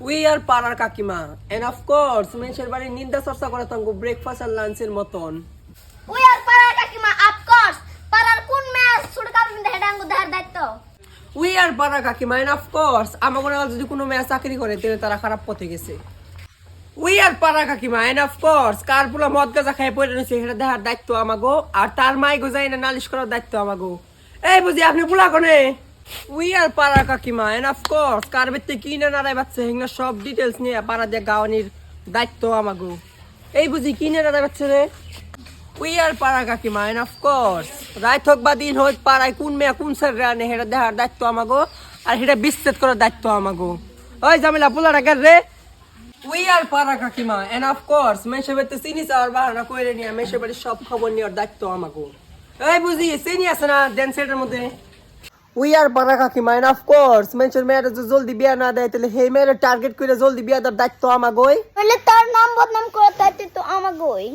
We are পাড়ার কাকিমা end of course মেনশের বাড়ির নিন্দা চর্চা করে তাঙ্গু ব্রেকফাস্ট আর লাঞ্চের মতন। উই আর পাড়ার কাকিমা অফকোর্স পাড়ার কোন মেয়ে ছোট কাপড় পিন্ধে হেডা আঙ্গু দেখার দায়িত্ব। উই আর পাড়ার কাকিমা এন্ড অফ কোর্স আমাগো না যদি কোনো মেয়ে চাকরি করে তাহলে তারা খারাপ পথে গেছে। উই আর পাড়ার কাকিমা এন্ড অফ কোর্স কার পোলা মদ গাঁজা খাই পড়ে রয়েছে সেটা দেখার দায়িত্ব আমাগো, আর তার মাইগো যাই না নালিশ করার দায়িত্ব আমাগো। এই বুঝি আপনি পোলা কোনে? উই আর পাড়ার কাকিমা এন্ড অফ কোর্স কার ভিত্তি কি না নাড়াই বাচ্চা হিংনা সব ডিটেলস নিয়ে পাড়া দিয়ে গাওয়ানির দায়িত্ব আমাগো। এই বুঝি কি না নাড়াই বাচ্চা রে? উই আর পাড়া কাকিমা এন্ড অফ কোর্স রাত হোক বা দিন হোক পাড়ায় কোন মেয়ে কোন স্যার রানে সেটা দেখার দায়িত্ব আমাগো, আর সেটা বিচ্ছেদ করার দায়িত্ব আমাগো। ওই জামিলা পোলাটা গেল রে। উই আর পাড়া কাকিমা এন্ড অফ কোর্স মেশে বেতে চিনি চাওয়ার বাহানা কইরে নিয়ে মেশে বাড়ির সব খবর নেওয়ার দায়িত্ব আমাগো। এই বুঝি চিনি আছে না দেন সেটের মধ্যে। উই আর পাড়া কাকিমা এন্ড অফ কোর্স মেশের মেয়ের যদি জলদি বিয়া না দেয় তাহলে সেই মেয়ের টার্গেট করে জলদি বিয়া দেওয়ার দায়িত্ব আমাগোই। তার নাম বদনাম করার দায়িত্ব তো আমাগোই।